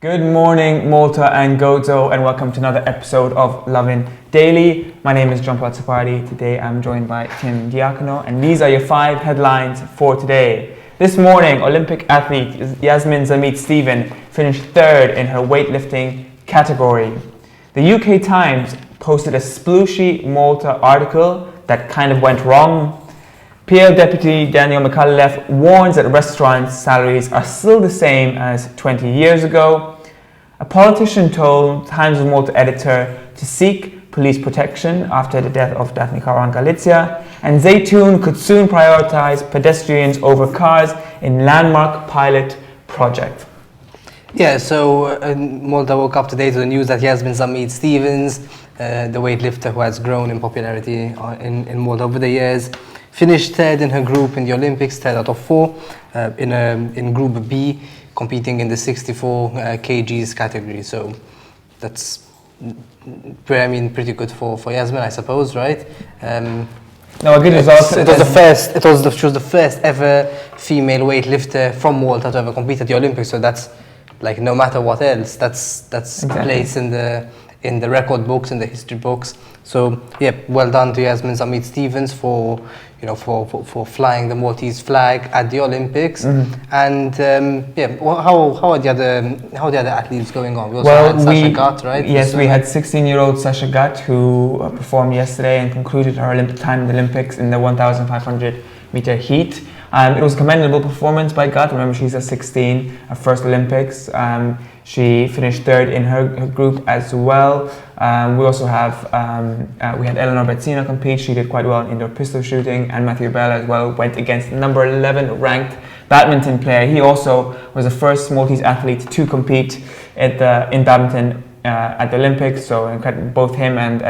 Good morning, Malta and Gozo, and welcome to another episode of Lovin Daily. My name is John Platsapati. Today I'm joined by Tim Diacono, and these are your 5 headlines for today. This morning, Olympic athlete ZAMMIT Stephen finished 3rd in her weightlifting category. The UK Times posted a SPLOOSHY Malta article that kind of went wrong. PL Deputy Daniel McAuliffe warns that restaurants' salaries are still the same as 20 years ago. A politician told Times of Malta editor to seek police protection after the death of Daphne Caruana Galizia. And ɁEJTUN could soon prioritise pedestrians over cars in landmark pilot project. Yeah, so Malta woke up today to the news that YAZMIN Stevens, the weightlifter who has grown in popularity in Malta over the years, finished 3rd in her group in the Olympics, 3rd out of 4, in Group B, competing in the 64 kgs category. So that's, pretty good for YAZMIN, I suppose, right? No, a good result. She was the first ever female weightlifter from Malta to ever compete at the Olympics. So that's like, no matter what else, that's exactly. A place in the record books, in the history books. So yeah, well done to YAZMIN Stevens for flying the Maltese flag at the Olympics. Mm-hmm. And how are the other athletes going on? We also had Sasha Gatt, right? Yes, we had 16-year-old Sasha Gatt who performed yesterday and concluded her Olympic time in the Olympics in the 1,500 meter heat. It was a commendable performance by Gatt. Remember, she's a 16, her first Olympics. She finished 3rd in her group as well. We also have we had Eleanor Betsina compete. She did quite well in indoor pistol shooting, and Matthew Bell as well went against the number 11 ranked badminton player. He also was the first Maltese athlete to compete in badminton at the Olympics. So both him and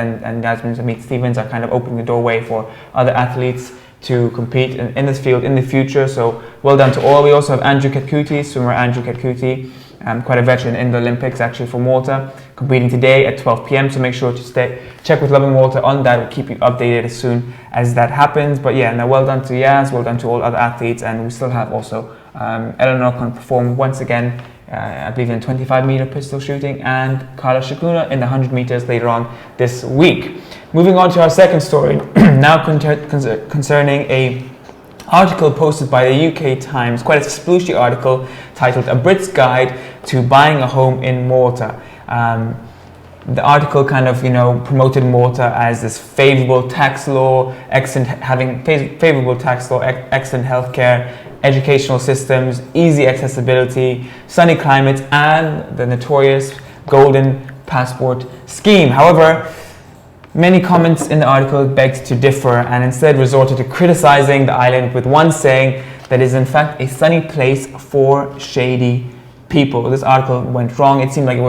YAZMIN Stevens are kind of opening the doorway for other athletes to compete in this field in the future. So well done to all. We also have Andrew Katkuti, swimmer Andrew Katkuti, quite a veteran in the Olympics actually for Malta, competing today at 12 p.m. So make sure to check with Lovin Malta on that. We'll keep you updated as soon as that happens. But yeah, now well done to Yaz, well done to all other athletes, and we still have also Eleanor can perform once again, I believe in 25-meter pistol shooting, and Carla Shikuna in the 100 meters later on this week. Moving on to our second story, now concerning a article posted by the UK Times, quite a splooshy article titled "A Brit's Guide to Buying a Home in Malta." The article kind of, promoted Malta as this favorable tax law, having favorable tax law, excellent healthcare, educational systems, easy accessibility, sunny climates, and the notorious Golden Passport scheme. However, many comments in the article begged to differ and instead resorted to criticizing the island, with one saying that it is in fact a sunny place for shady people. This article went wrong. It seemed like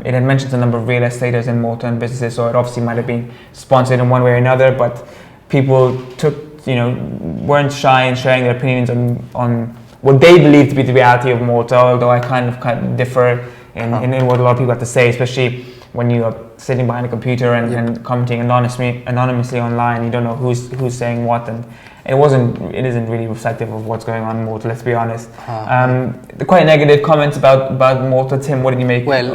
it had mentioned a number of real estaters in Malta and businesses, so it obviously might have been sponsored in one way or another, but people weren't shy in sharing their opinions on what they believe to be the reality of Malta, although I kind of differ in what a lot of people have to say, especially when you are sitting behind a computer and commenting anonymously online. You don't know who's saying what, and it isn't really reflective of what's going on in Malta, let's be honest. The quite negative comments about Malta. Tim, what did you make? Well,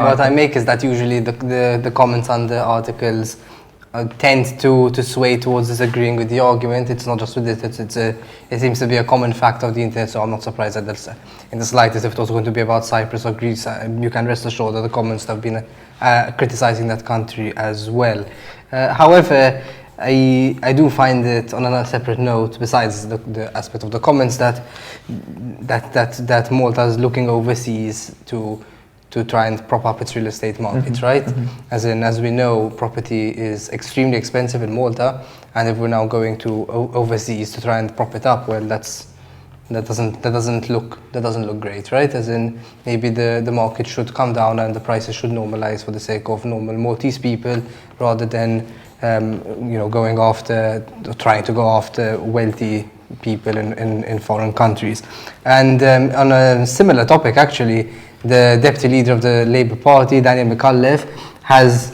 what I make is that usually the comments on the articles tend to sway towards disagreeing with the argument. It's not just with it. It seems to be a common fact of the internet, so I'm not surprised that that's in the slightest. If it was going to be about Cyprus or Greece, you can rest assured that the comments have been criticizing that country as well. However, I do find it, on a separate note, besides the aspect of the comments, that Malta is looking overseas to try and prop up its real estate market, mm-hmm. right? Mm-hmm. As we know, property is extremely expensive in Malta, and if we're now going to overseas to try and prop it up, well, that doesn't look great, right? Maybe the market should come down and the prices should normalize for the sake of normal Maltese people, rather than trying to go after wealthy people in foreign countries. And on a similar topic, actually, the deputy leader of the Labour Party, Daniel McAuliffe, has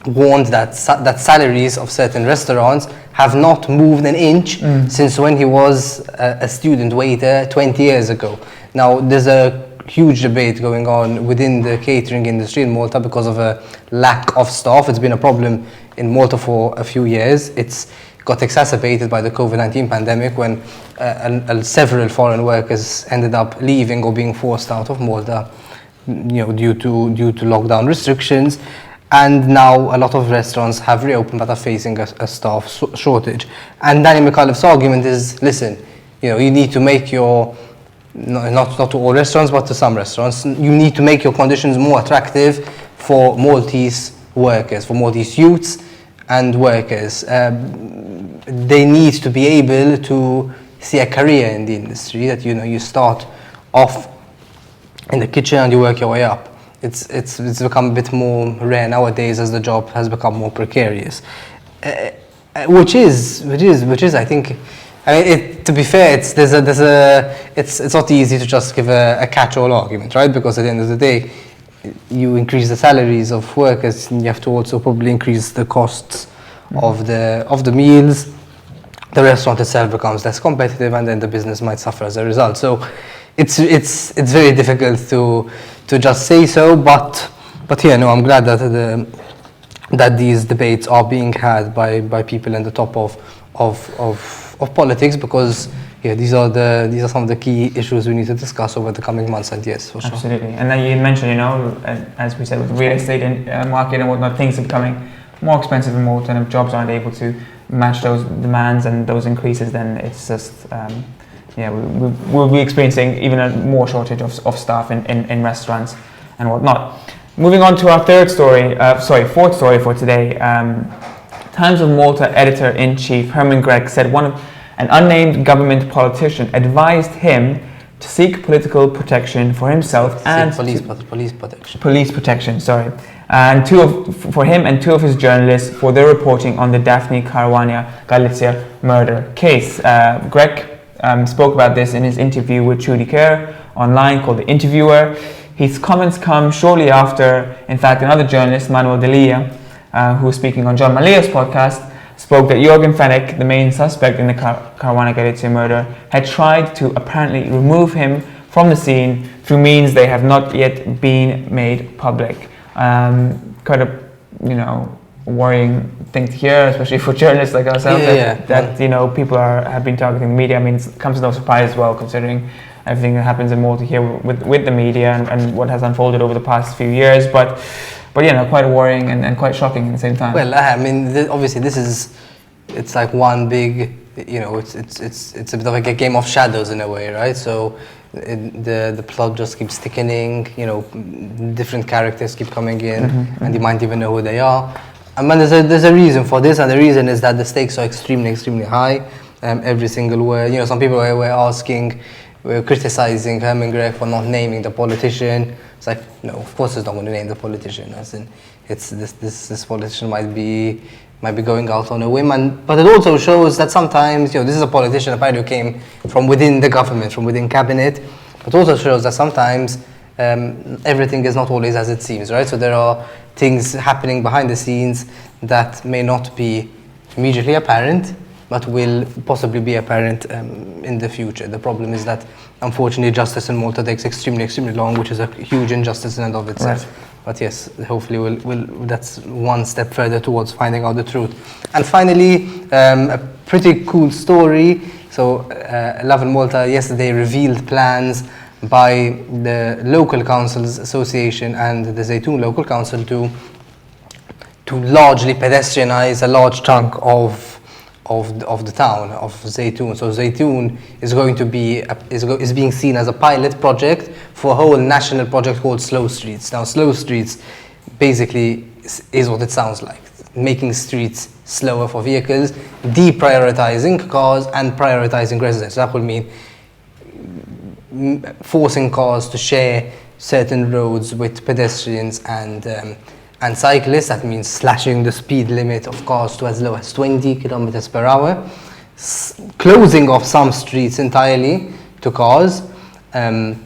warned that salaries of certain restaurants have not moved an inch since when he was a student waiter 20 years ago. Now, there's a huge debate going on within the catering industry in Malta because of a lack of staff. It's been a problem in Malta for a few years. It's got exacerbated by the COVID-19 pandemic when several foreign workers ended up leaving or being forced out of Malta, due to lockdown restrictions. And now a lot of restaurants have reopened but are facing a staff shortage. And Danny McAuliffe's argument is, listen, you need to make your, not to all restaurants, but to some restaurants, you need to make your conditions more attractive for Maltese workers, for Maltese youths and workers. They need to be able to see a career in the industry, that you start off in the kitchen and you work your way up. It's become a bit more rare nowadays as the job has become more precarious, which is I think. To be fair, it's not easy to just give a catch-all argument, right? Because at the end of the day, you increase the salaries of workers, and you have to also probably increase the costs of the meals. The restaurant itself becomes less competitive, and then the business might suffer as a result. So it's very difficult to just say so, but yeah, no, I'm glad that these debates are being had by people in the top of politics, because these are some of the key issues we need to discuss over the coming months and years, for sure. Absolutely. And then you mentioned, as we said, with the real estate market and whatnot, things are becoming more expensive in Malta, and if jobs aren't able to match those demands and those increases, then it's just we'll be experiencing even a more shortage of staff in restaurants and whatnot. Moving on to our fourth story for today. Times of Malta editor-in-chief Herman Gregg said an unnamed government politician advised him to seek political protection for himself and police protection. And for him and two of his journalists for their reporting on the Daphne Caruana Galizia murder case. Gregg spoke about this in his interview with Trudy Kerr online called The Interviewer. His comments come shortly after, in fact, another journalist, Manuel Delia, who was speaking on John Malia's podcast, spoke that Jorgen Fenech, the main suspect in the Caruana Galizia murder, had tried to apparently remove him from the scene through means they have not yet been made public. Kind of, worrying thing to hear, especially for journalists like ourselves, that people have been targeting the media. I mean, it comes as no surprise as well, considering everything that happens in Malta here with the media and what has unfolded over the past few years. But quite worrying and quite shocking at the same time. Well, I mean, obviously it's like one big, it's a bit of like a game of shadows in a way, right? So the plot just keeps thickening, different characters keep coming in, and you might even know who they are. I mean, there's a reason for this, and the reason is that the stakes are extremely, extremely high. Every single word, some people were criticizing Herman Gregg for not naming the politician. It's like, no, of course he's not going to name the politician. As in, this politician might be going out on a whim, but it also shows that sometimes, this is a politician apparently who came from within the government, from within cabinet, but also shows that sometimes everything is not always as it seems, right? So there are things happening behind the scenes that may not be immediately apparent, but will possibly be apparent in the future. The problem is that, unfortunately, justice in Malta takes extremely, extremely long, which is a huge injustice in and of itself. Right. But yes, hopefully that's one step further towards finding out the truth. And finally, a pretty cool story. So, Lovin Malta yesterday revealed plans by the Local Councils Association and the ŻEJTUN Local Council to largely pedestrianize a large chunk of the town of ŻEJTUN. So ޒيتون is going to be is being seen as a pilot project for a whole national project called Slow Streets. Now, Slow Streets basically is what it sounds like: making streets slower for vehicles, deprioritizing cars and prioritizing residents. That will mean forcing cars to share certain roads with pedestrians and cyclists. That means slashing the speed limit of cars to as low as 20 kilometers per hour, closing off some streets entirely to cars, and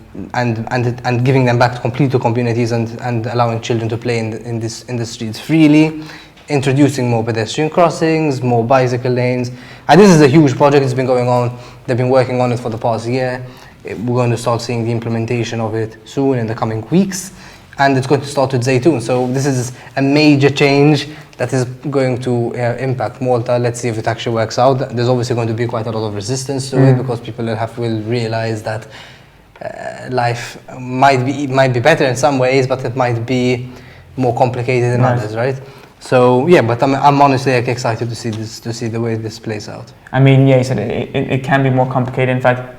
giving them back completely to communities and allowing children to play in the streets freely, introducing more pedestrian crossings, more bicycle lanes. And this is a huge project. It's been going on. They've been working on it for the past year. we're going to start seeing the implementation of it soon in the coming weeks, and it's going to start with ZAYTUN. So this is a major change that is going to impact Malta. Let's see if it actually works out. There's obviously going to be quite a lot of resistance to it, because people will realize that life might be better in some ways, but it might be more complicated in others, right? So yeah, but I'm honestly excited to see the way this plays out. I mean, yeah, you said it can be more complicated. In fact,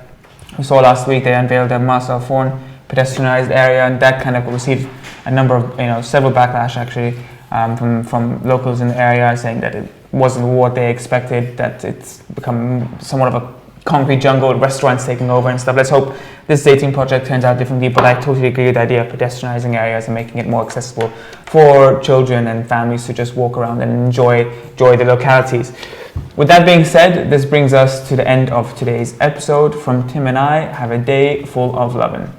we saw last week they unveiled a Massa Foreign pedestrianised area, and that kind of received a number of, several backlash actually from locals in the area, saying that it wasn't what they expected, that it's become somewhat of a concrete jungle with restaurants taking over and stuff. Let's hope this ZAYTUN project turns out differently, but I totally agree with the idea of pedestrianizing areas and making it more accessible for children and families to just walk around and enjoy the localities. With that being said, this brings us to the end of today's episode. From Tim and I, have a day full of lovin'.